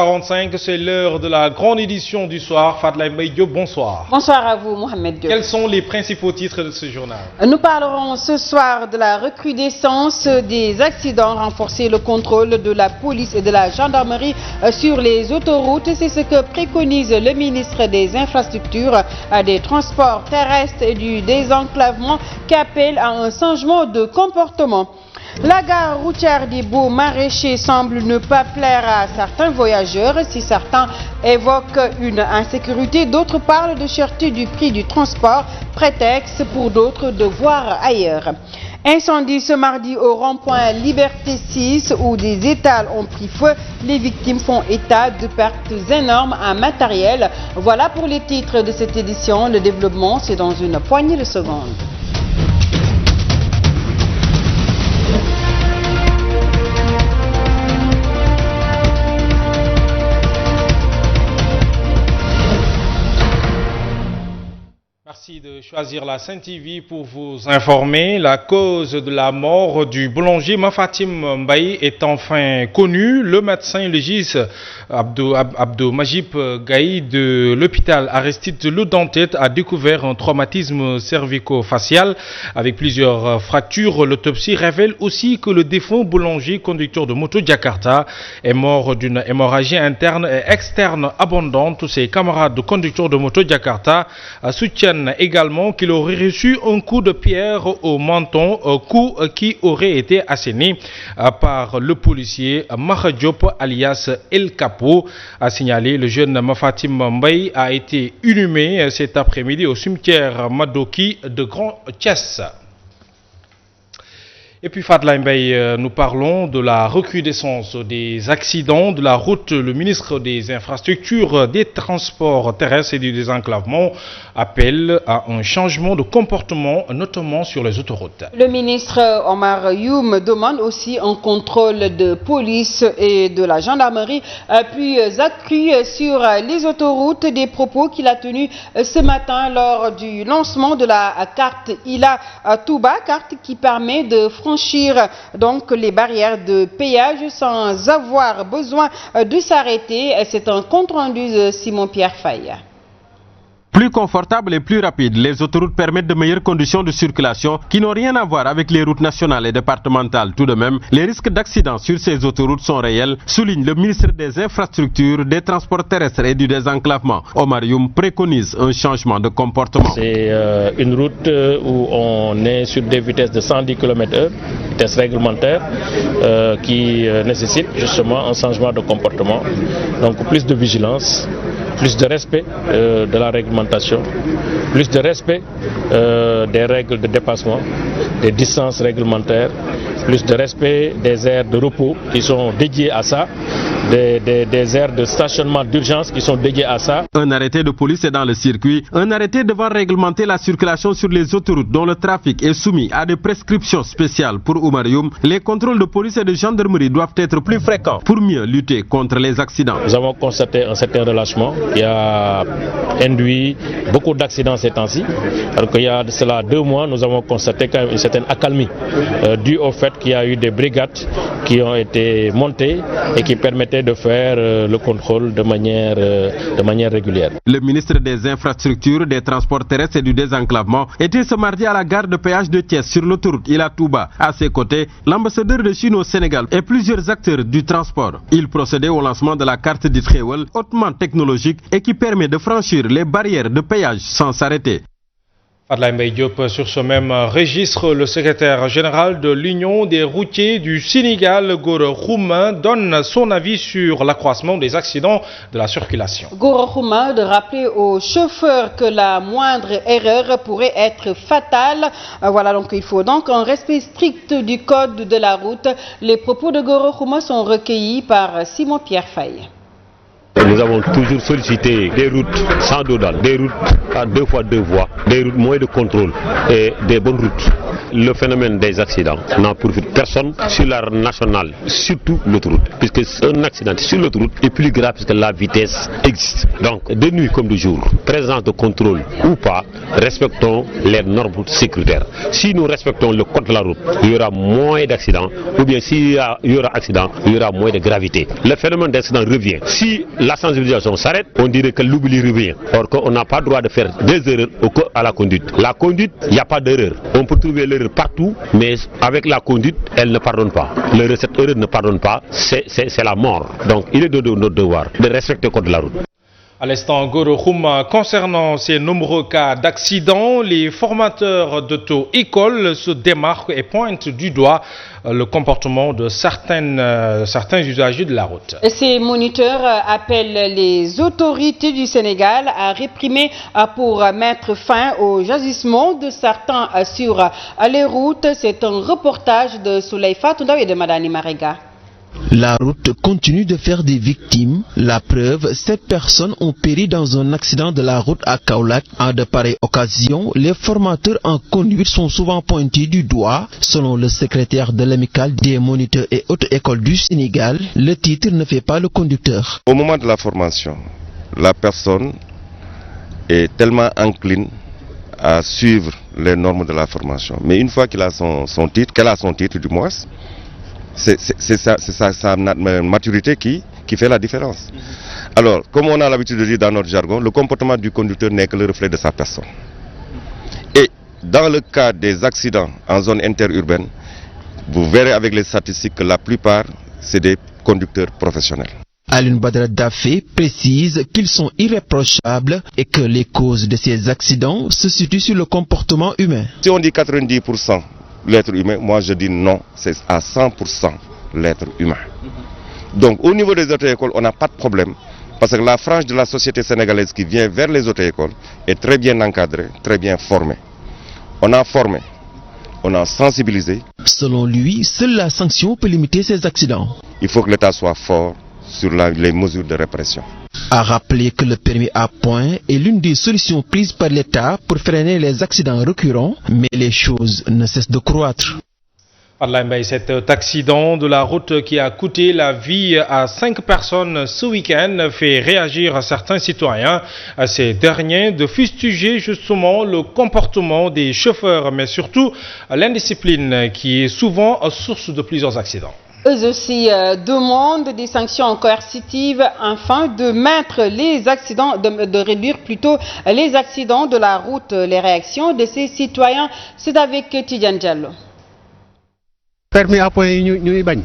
8h45, c'est l'heure de la grande édition du soir. Fadlaye Mbaye Diop, bonsoir. Bonsoir à vous, Mohamed Diop. Quels sont les principaux titres de ce journal? Nous parlerons ce soir de la recrudescence des accidents, renforcer le contrôle de la police et de la gendarmerie sur les autoroutes. C'est ce que préconise le ministre des Infrastructures, des Transports terrestres et du désenclavement qui appelle à un changement de comportement. La gare routière des Beaux Maraîchers semble ne pas plaire à certains voyageurs. Si certains évoquent une insécurité, d'autres parlent de cherté du prix du transport, prétexte pour d'autres de voir ailleurs. Incendie ce mardi au rond-point Liberté 6 où des étals ont pris feu. Les victimes font état de pertes énormes en matériel. Voilà pour les titres de cette édition. Le développement, c'est dans une poignée de secondes. Merci de choisir la Sen TV pour vous informer. La cause de la mort du boulanger Mafatim Mbaye est enfin connue. Le médecin légiste Abdou Majib Gaï de l'hôpital Aristide Le Dantec a découvert un traumatisme cervico-facial avec plusieurs fractures. L'autopsie révèle aussi que le défunt boulanger conducteur de moto Jakarta est mort d'une hémorragie interne et externe abondante. Ses camarades de conducteurs de moto Jakarta soutiennent également qu'il aurait reçu un coup de pierre au menton, un coup qui aurait été asséné par le policier Maha Diop alias El Capo. A signalé, le jeune Mafatim Mbaye a été inhumé cet après-midi au cimetière Madoki de Grand Thiès. Et puis Fadlaye Mbaye, nous parlons de la recrudescence des accidents de la route. Le ministre des Infrastructures, des Transports terrestres et du désenclavement appelle à un changement de comportement, notamment sur les autoroutes. Le ministre Omar Youm demande aussi un contrôle de police et de la gendarmerie plus accru sur les autoroutes, des propos qu'il a tenus ce matin lors du lancement de la carte ILA Touba, carte qui permet de franchir donc les barrières de péage sans avoir besoin de s'arrêter. C'est un compte rendu de Simon-Pierre Faye. Plus confortable et plus rapide, les autoroutes permettent de meilleures conditions de circulation qui n'ont rien à voir avec les routes nationales et départementales. Tout de même, les risques d'accident sur ces autoroutes sont réels, souligne le ministre des Infrastructures, des Transports terrestres et du désenclavement. Omar Youm préconise un changement de comportement. C'est une route où on est sur des vitesses de 110 km/h, vitesse réglementaire, qui nécessite justement un changement de comportement. Donc plus de vigilance, plus de respect de la réglementation, plus de respect des règles de dépassement, des distances réglementaires, plus de respect des aires de repos qui sont dédiées à ça, des aires de stationnement d'urgence qui sont dédiées à ça. Un arrêté de police est dans le circuit, un arrêté devant réglementer la circulation sur les autoroutes dont le trafic est soumis à des prescriptions spéciales. Pour Omar Youm, les contrôles de police et de gendarmerie doivent être plus fréquents pour mieux lutter contre les accidents. Nous avons constaté un certain relâchement qui a induit beaucoup d'accidents ces temps-ci. Alors qu'il y a de cela 2 mois, nous avons constaté quand même une certaine accalmie due au fait qu'il y a eu des brigades qui ont été montées et qui permettaient de faire le contrôle de manière régulière. Le ministre des Infrastructures, des Transports terrestres et du désenclavement était ce mardi à la gare de péage de Thiès sur l'autoroute Ila Touba. À ses côtés, l'ambassadeur de Chine au Sénégal et plusieurs acteurs du transport. Il procédait au lancement de la carte du Tréwell, hautement technologique et qui permet de franchir les barrières de péage sans s'arrêter. Fadlaye Mbaye Diop, sur ce même registre, le secrétaire général de l'Union des routiers du Sénégal, Gora Khouma, donne son avis sur l'accroissement des accidents de la circulation. Gora Khouma de rappeler aux chauffeurs que la moindre erreur pourrait être fatale. Voilà, donc il faut donc un respect strict du code de la route. Les propos de Gora Khouma sont recueillis par Simon-Pierre Faye. Nous avons toujours sollicité des routes sans dodane, des routes à 2 fois 2 voies, des routes moins de contrôle et des bonnes routes. Le phénomène des accidents n'en profite personne sur la nationale, surtout l'autoroute, puisque un accident sur l'autoroute est plus grave puisque la vitesse existe. Donc de nuit comme de jour, présence de contrôle ou pas, respectons les normes sécuritaires. Si nous respectons le code de la route, il y aura moins d'accidents, ou bien s'il y aura accident, il y aura moins de gravité. Le phénomène d'accident revient. Si la sensibilisation s'arrête, on dirait que l'oubli revient. Or qu'on n'a pas le droit de faire des erreurs à la conduite. La conduite, il n'y a pas d'erreur. On peut trouver l'erreur partout, mais avec la conduite, elle ne pardonne pas. Cette erreur ne pardonne pas, c'est la mort. Donc il est de notre devoir de respecter le code de la route. À l'instant, Goro Khouma, concernant ces nombreux cas d'accidents, les formateurs d'auto-école se démarquent et pointent du doigt le comportement de certains usagers de la route. Ces moniteurs appellent les autorités du Sénégal à réprimer pour mettre fin au jasissement de certains sur les routes. C'est un reportage de Souley Fatoundaou et de Madani Marega. La route continue de faire des victimes. La preuve, 7 personnes ont péri dans un accident de la route à Kaolack. En de pareilles occasions, les formateurs en conduite sont souvent pointés du doigt. Selon le secrétaire de l'amicale des moniteurs et auto-écoles du Sénégal, le titre ne fait pas le conducteur. Au moment de la formation, la personne est tellement encline à suivre les normes de la formation. Mais une fois qu'il a son titre, qu'elle a son titre du moins, c'est sa maturité qui fait la différence. Alors, comme on a l'habitude de dire dans notre jargon, le comportement du conducteur n'est que le reflet de sa personne. Et dans le cas des accidents en zone interurbaine, vous verrez avec les statistiques que la plupart, c'est des conducteurs professionnels. Alioune Badara Daffé précise qu'ils sont irréprochables et que les causes de ces accidents se situent sur le comportement humain. Si on dit 90%, l'être humain, moi je dis non, c'est à 100% l'être humain. Donc au niveau des auto-écoles, on n'a pas de problème, parce que la frange de la société sénégalaise qui vient vers les auto-écoles est très bien encadrée, très bien formée. On a formé, on a sensibilisé. Selon lui, seule la sanction peut limiter ces accidents. Il faut que l'État soit fort sur les mesures de répression. A rappelé que le permis à points est l'une des solutions prises par l'État pour freiner les accidents récurrents, mais les choses ne cessent de croître. Cet accident de la route qui a coûté la vie à 5 personnes ce week-end fait réagir certains citoyens. Ces derniers de fustiger justement le comportement des chauffeurs, mais surtout l'indiscipline qui est souvent source de plusieurs accidents. Eux aussi demandent des sanctions coercitives afin de mettre les accidents, de réduire plutôt les accidents de la route. Les réactions de ces citoyens, c'est avec Tidiane Diallo. Permis à point ñuy bañ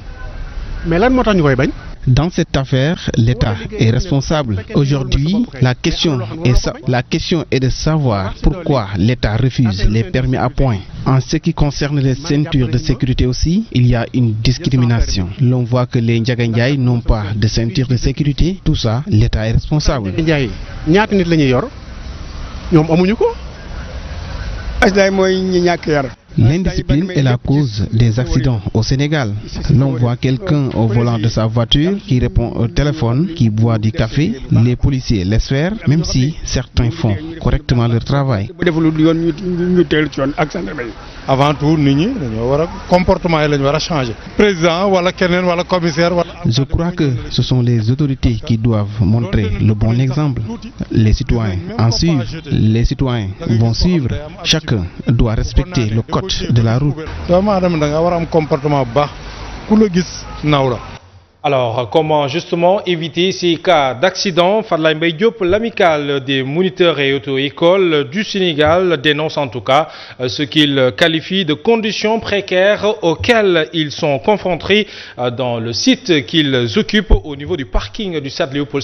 mais lan motax ñukoy bañ. Dans cette affaire, l'État est responsable. Aujourd'hui, la question est de savoir pourquoi l'État refuse les permis à points. En ce qui concerne les ceintures de sécurité aussi, il y a une discrimination. L'on voit que les Ndiaga n'ont pas de ceinture de sécurité. Tout ça, l'État est responsable. Ndiaye ñaata nit lañuy yor ñom amuñu ko. Asday moy ñi ñak yar. L'indiscipline est la cause des accidents au Sénégal. L'on voit quelqu'un au volant de sa voiture qui répond au téléphone, qui boit du café. Les policiers laissent faire, même si certains font correctement leur travail. Avant tout, le comportement est changé. Président, ou quelqu'un, ou commissaire. Je crois que ce sont les autorités qui doivent montrer le bon exemple. Les citoyens en suivent. Les citoyens vont suivre. Chacun doit respecter le code de la route. Alors, comment justement éviter ces cas d'accident? Fadlaye Mbaye Diop, l'amicale des moniteurs et auto-écoles du Sénégal, dénonce en tout cas ce qu'il qualifie de conditions précaires auxquelles ils sont confrontés dans le site qu'ils occupent au niveau du parking du stade Léopold